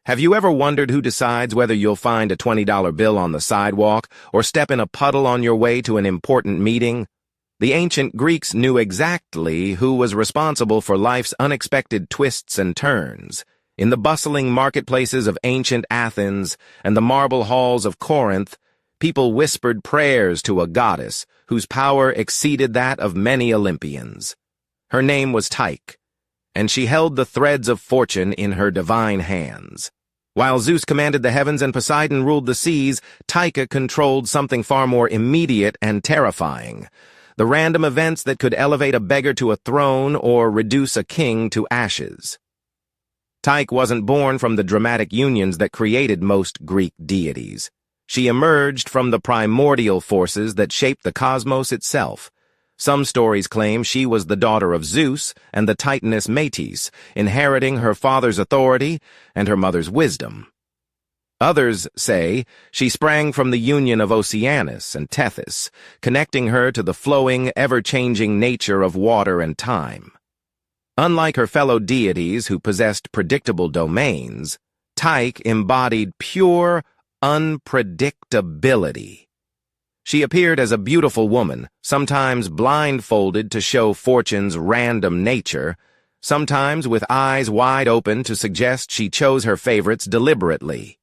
Have you ever wondered who decides whether you'll find a $20 bill on the sidewalk or step in a puddle on your way to an important meeting? The ancient Greeks knew exactly who was responsible for life's unexpected twists and turns. In the bustling marketplaces of ancient Athens and the marble halls of Corinth, people whispered prayers to a goddess whose power exceeded that of many Olympians. Her name was Tyche, and she held the threads of fortune in her divine hands. While Zeus commanded the heavens and Poseidon ruled the seas, Tyche controlled something far more immediate and terrifying: the random events that could elevate a beggar to a throne or reduce a king to ashes. Tyche wasn't born from the dramatic unions that created most Greek deities. She emerged from the primordial forces that shaped the cosmos itself. Some stories claim she was the daughter of Zeus and the Titaness Metis, inheriting her father's authority and her mother's wisdom. Others say she sprang from the union of Oceanus and Tethys, connecting her to the flowing, ever-changing nature of water and time. Unlike her fellow deities who possessed predictable domains, Tyche embodied pure unpredictability. She appeared as a beautiful woman, sometimes blindfolded to show fortune's random nature, sometimes with eyes wide open to suggest she chose her favorites deliberately.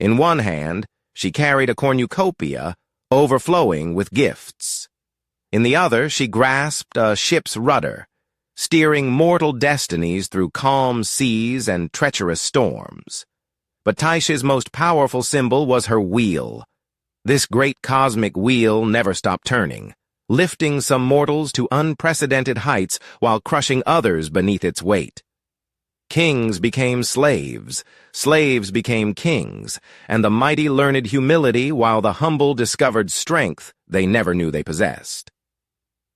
In one hand, she carried a cornucopia overflowing with gifts. In the other, she grasped a ship's rudder, steering mortal destinies through calm seas and treacherous storms. But Tyche's most powerful symbol was her wheel. This great cosmic wheel never stopped turning, lifting some mortals to unprecedented heights while crushing others beneath its weight. Kings became slaves, slaves became kings, and the mighty learned humility while the humble discovered strength they never knew they possessed.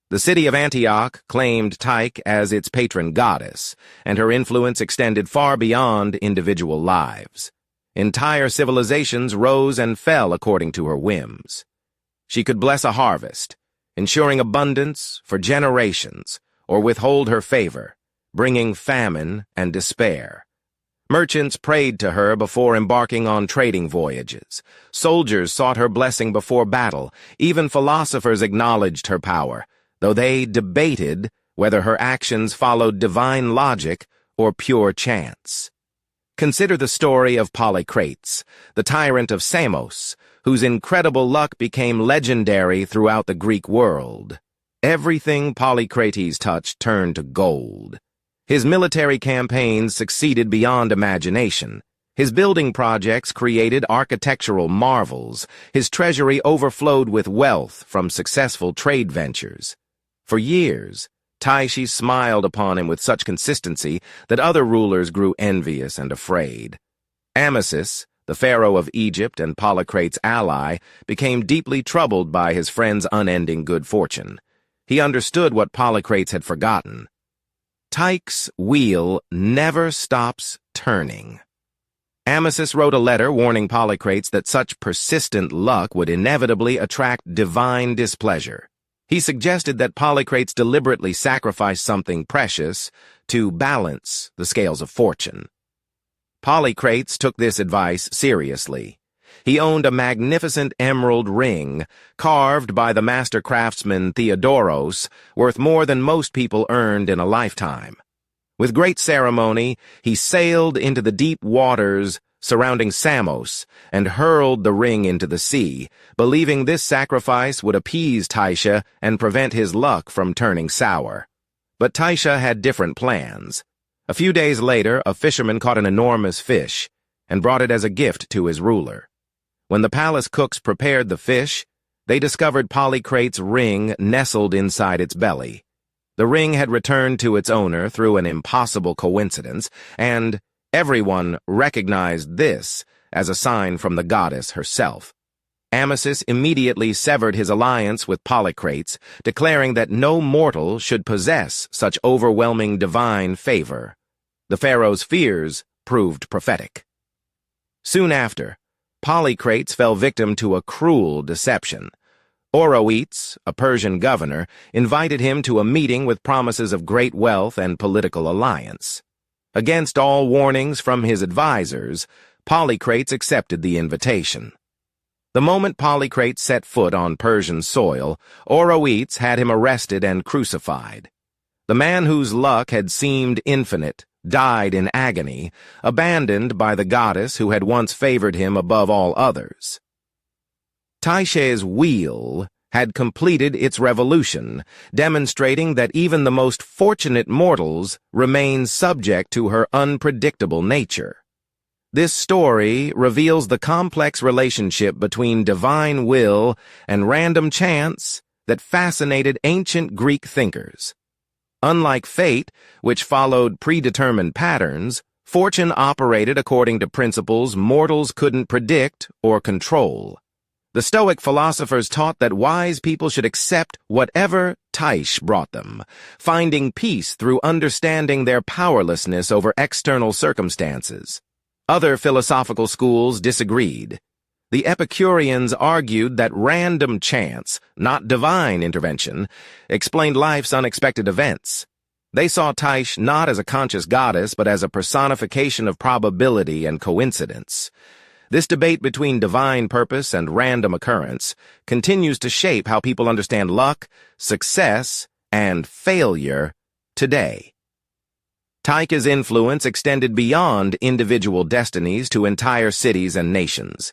The city of Antioch claimed Tyche as its patron goddess, and her influence extended far beyond individual lives. Entire civilizations rose and fell according to her whims. She could bless a harvest, ensuring abundance for generations, or withhold her favor, bringing famine and despair. Merchants prayed to her before embarking on trading voyages. Soldiers sought her blessing before battle. Even philosophers acknowledged her power, though they debated whether her actions followed divine logic or pure chance. Consider the story of Polycrates, the tyrant of Samos, whose incredible luck became legendary throughout the Greek world. Everything Polycrates touched turned to gold. His military campaigns succeeded beyond imagination. His building projects created architectural marvels. His treasury overflowed with wealth from successful trade ventures. For years, Tyche smiled upon him with such consistency that other rulers grew envious and afraid. Amasis, the pharaoh of Egypt and Polycrates' ally, became deeply troubled by his friend's unending good fortune. He understood what Polycrates had forgotten. Tyche's wheel never stops turning. Amasis wrote a letter warning Polycrates that such persistent luck would inevitably attract divine displeasure. He suggested that Polycrates deliberately sacrifice something precious to balance the scales of fortune. Polycrates took this advice seriously. He owned a magnificent emerald ring, carved by the master craftsman Theodoros, worth more than most people earned in a lifetime. With great ceremony, he sailed into the deep waters surrounding Samos and hurled the ring into the sea, believing this sacrifice would appease Tyche and prevent his luck from turning sour. But Tyche had different plans. A few days later, a fisherman caught an enormous fish and brought it as a gift to his ruler. When the palace cooks prepared the fish, they discovered Polycrates' ring nestled inside its belly. The ring had returned to its owner through an impossible coincidence, and everyone recognized this as a sign from the goddess herself. Amasis immediately severed his alliance with Polycrates, declaring that no mortal should possess such overwhelming divine favor. The pharaoh's fears proved prophetic. Soon after, Polycrates fell victim to a cruel deception. Oroetes, a Persian governor, invited him to a meeting with promises of great wealth and political alliance. Against all warnings from his advisors, Polycrates accepted the invitation. The moment Polycrates set foot on Persian soil, Oroetes had him arrested and crucified. The man whose luck had seemed infinite died in agony, abandoned by the goddess who had once favored him above all others. Tyche's wheel had completed its revolution, demonstrating that even the most fortunate mortals remain subject to her unpredictable nature. This story reveals the complex relationship between divine will and random chance that fascinated ancient Greek thinkers. Unlike fate, which followed predetermined patterns, fortune operated according to principles mortals couldn't predict or control. The Stoic philosophers taught that wise people should accept whatever Tyche brought them, finding peace through understanding their powerlessness over external circumstances. Other philosophical schools disagreed. The Epicureans argued that random chance, not divine intervention, explained life's unexpected events. They saw Tyche not as a conscious goddess, but as a personification of probability and coincidence. This debate between divine purpose and random occurrence continues to shape how people understand luck, success, and failure today. Tyche's influence extended beyond individual destinies to entire cities and nations.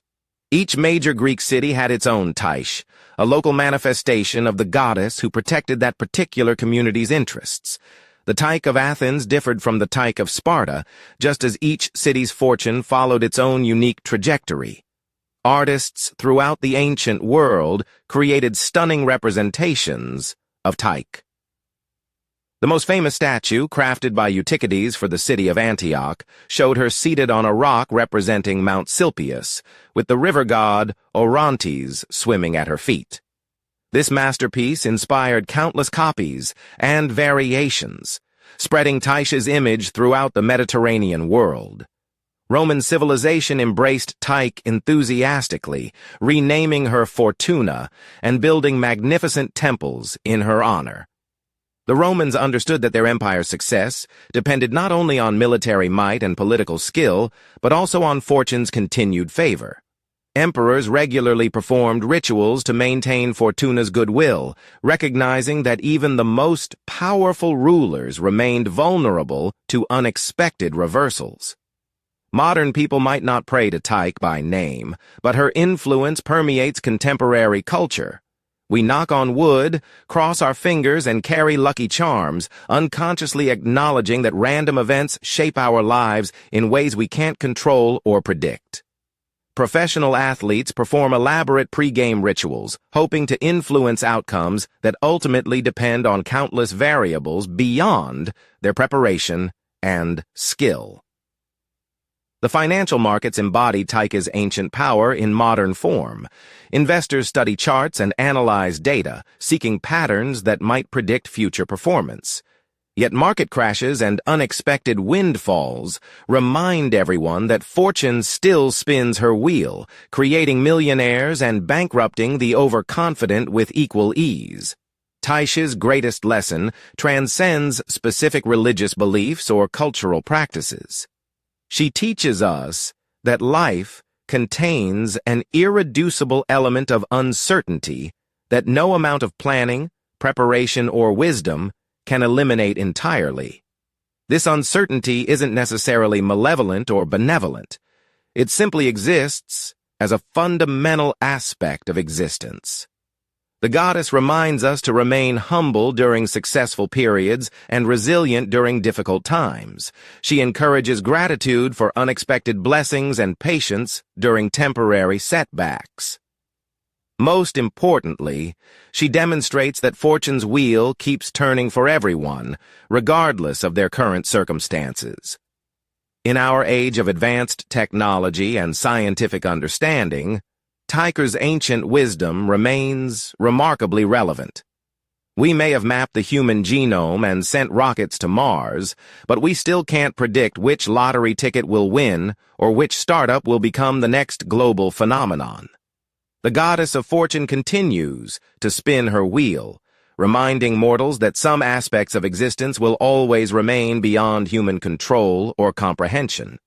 Each major Greek city had its own Tyche, a local manifestation of the goddess who protected that particular community's interests. The Tyche of Athens differed from the Tyche of Sparta, just as each city's fortune followed its own unique trajectory. Artists throughout the ancient world created stunning representations of Tyche. The most famous statue, crafted by Eutychides for the city of Antioch, showed her seated on a rock representing Mount Silpius, with the river god Orontes swimming at her feet. This masterpiece inspired countless copies and variations, spreading Tyche's image throughout the Mediterranean world. Roman civilization embraced Tyche enthusiastically, renaming her Fortuna and building magnificent temples in her honor. The Romans understood that their empire's success depended not only on military might and political skill, but also on fortune's continued favor. Emperors regularly performed rituals to maintain Fortuna's goodwill, recognizing that even the most powerful rulers remained vulnerable to unexpected reversals. Modern people might not pray to Tyche by name, but her influence permeates contemporary culture. We knock on wood, cross our fingers, and carry lucky charms, unconsciously acknowledging that random events shape our lives in ways we can't control or predict. Professional athletes perform elaborate pre-game rituals, hoping to influence outcomes that ultimately depend on countless variables beyond their preparation and skill. The financial markets embody Tyche's ancient power in modern form. Investors study charts and analyze data, seeking patterns that might predict future performance. Yet market crashes and unexpected windfalls remind everyone that fortune still spins her wheel, creating millionaires and bankrupting the overconfident with equal ease. Tyche's greatest lesson transcends specific religious beliefs or cultural practices. She teaches us that life contains an irreducible element of uncertainty that no amount of planning, preparation, or wisdom can eliminate entirely. This uncertainty isn't necessarily malevolent or benevolent. It simply exists as a fundamental aspect of existence. The goddess reminds us to remain humble during successful periods and resilient during difficult times. She encourages gratitude for unexpected blessings and patience during temporary setbacks. Most importantly, she demonstrates that fortune's wheel keeps turning for everyone, regardless of their current circumstances. In our age of advanced technology and scientific understanding, Tyche's ancient wisdom remains remarkably relevant. We may have mapped the human genome and sent rockets to Mars, but we still can't predict which lottery ticket will win or which startup will become the next global phenomenon. The goddess of fortune continues to spin her wheel, reminding mortals that some aspects of existence will always remain beyond human control or comprehension.